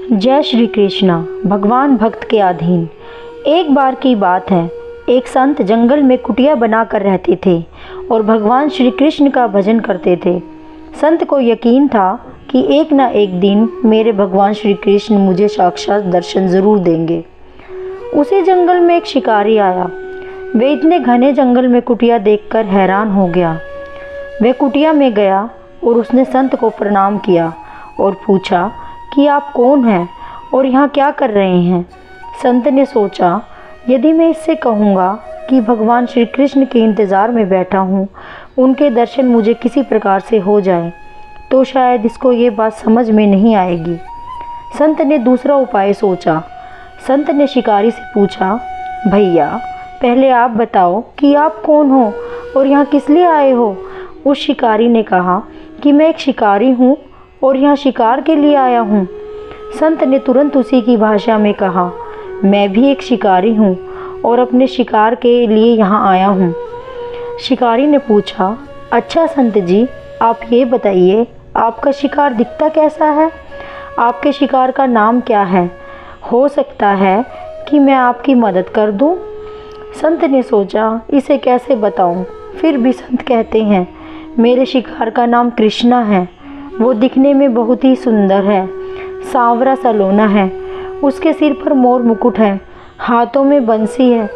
जय श्री कृष्णा। भगवान भक्त के अधीन। एक बार की बात है, एक संत जंगल में कुटिया बनाकर रहते थे और भगवान श्री कृष्ण का भजन करते थे। संत को यकीन था कि एक ना एक दिन मेरे भगवान श्री कृष्ण मुझे साक्षात दर्शन ज़रूर देंगे। उसी जंगल में एक शिकारी आया। वह इतने घने जंगल में कुटिया देखकर हैरान हो गया। वह कुटिया में गया और उसने संत को प्रणाम किया और पूछा कि आप कौन हैं और यहाँ क्या कर रहे हैं। संत ने सोचा, यदि मैं इससे कहूँगा कि भगवान श्री कृष्ण के इंतज़ार में बैठा हूँ, उनके दर्शन मुझे किसी प्रकार से हो जाए, तो शायद इसको ये बात समझ में नहीं आएगी। संत ने दूसरा उपाय सोचा। संत ने शिकारी से पूछा, भैया पहले आप बताओ कि आप कौन हो और यहाँ किस लिए आए हो। उस शिकारी ने कहा कि मैं एक शिकारी हूँ और यहाँ शिकार के लिए आया हूँ। संत ने तुरंत उसी की भाषा में कहा, मैं भी एक शिकारी हूँ और अपने शिकार के लिए यहाँ आया हूँ। शिकारी ने पूछा, अच्छा संत जी, आप ये बताइए आपका शिकार दिखता कैसा है, आपके शिकार का नाम क्या है, हो सकता है कि मैं आपकी मदद कर दूँ। संत ने सोचा, इसे कैसे बताऊँ। फिर भी संत कहते हैं, मेरे शिकार का नाम कृष्णा है। वो दिखने में बहुत ही सुंदर है, सांवरा सलोना है, उसके सिर पर मोर मुकुट है, हाथों में बंसी है।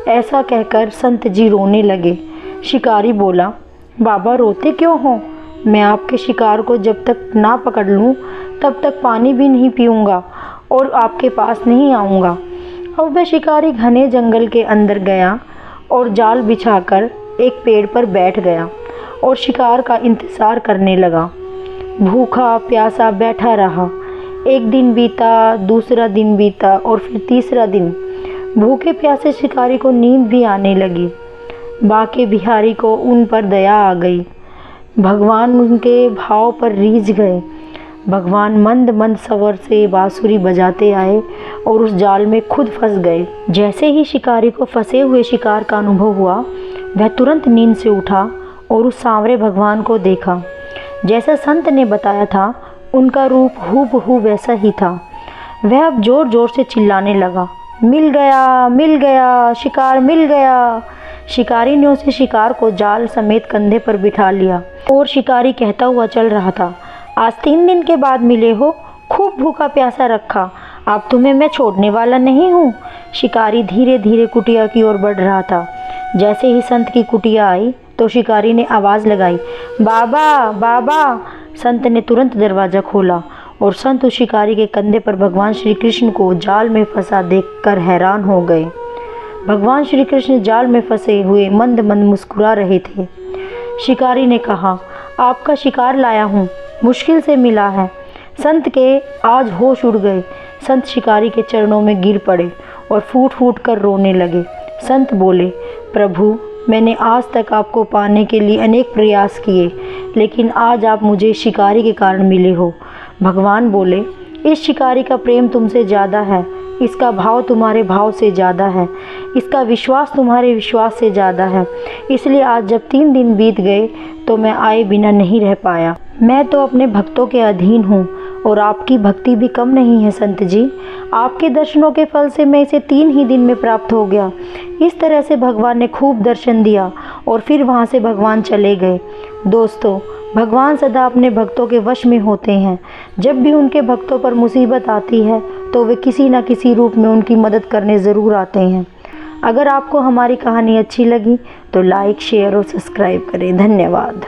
ऐसा कहकर संत जी रोने लगे। शिकारी बोला, बाबा रोते क्यों हो, मैं आपके शिकार को जब तक ना पकड़ लूँ तब तक पानी भी नहीं पीऊँगा और आपके पास नहीं आऊँगा। अब वह शिकारी घने जंगल के अंदर गया और जाल बिछाकर एक पेड़ पर बैठ गया और शिकार का इंतज़ार करने लगा। भूखा प्यासा बैठा रहा। एक दिन बीता, दूसरा दिन बीता और फिर तीसरा दिन। भूखे प्यासे शिकारी को नींद भी आने लगी। बाके बिहारी को उन पर दया आ गई। भगवान उनके भाव पर रीझ गए। भगवान मंद मंद स्वर से बांसुरी बजाते आए और उस जाल में खुद फंस गए। जैसे ही शिकारी को फंसे हुए शिकार का अनुभव हुआ, वह तुरंत नींद से उठा और उस सांवरे भगवान को देखा। जैसा संत ने बताया था, उनका रूप हूबहू वैसा ही था। वह अब जोर जोर से चिल्लाने लगा, मिल गया, मिल गया, शिकार मिल गया। शिकारी ने उसे शिकार को जाल समेत कंधे पर बिठा लिया और शिकारी कहता हुआ चल रहा था, आज 3 दिन के बाद मिले हो, खूब भूखा प्यासा रखा, अब तुम्हें मैं छोड़ने वाला नहीं हूँ। शिकारी धीरे धीरे कुटिया की ओर बढ़ रहा था। जैसे ही संत की कुटिया आई तो शिकारी ने आवाज़ लगाई, बाबा बाबा। संत ने तुरंत दरवाज़ा खोला और संत उस शिकारी के कंधे पर भगवान श्री कृष्ण को जाल में फंसा देखकर हैरान हो गए। भगवान श्री कृष्ण जाल में फंसे हुए मंद मंद मुस्कुरा रहे थे। शिकारी ने कहा, आपका शिकार लाया हूँ, मुश्किल से मिला है। संत के आज होश उड़ गए। संत शिकारी के चरणों में गिर पड़े और फूट फूट कर रोने लगे। संत बोले, प्रभु मैंने आज तक आपको पाने के लिए अनेक प्रयास किए, लेकिन आज आप मुझे शिकारी के कारण मिले हो। भगवान बोले, इस शिकारी का प्रेम तुमसे ज़्यादा है, इसका भाव तुम्हारे भाव से ज़्यादा है, इसका विश्वास तुम्हारे विश्वास से ज़्यादा है। इसलिए आज जब 3 दिन बीत गए तो मैं आए बिना नहीं रह पाया। मैं तो अपने भक्तों के अधीन हूँ और आपकी भक्ति भी कम नहीं है संत जी। आपके दर्शनों के फल से मैं इसे 3 ही दिन में प्राप्त हो गया। इस तरह से भगवान ने खूब दर्शन दिया और फिर वहाँ से भगवान चले गए। दोस्तों, भगवान सदा अपने भक्तों के वश में होते हैं। जब भी उनके भक्तों पर मुसीबत आती है तो वे किसी न किसी रूप में उनकी मदद करने ज़रूर आते हैं। अगर आपको हमारी कहानी अच्छी लगी तो लाइक, शेयर और सब्सक्राइब करें। धन्यवाद।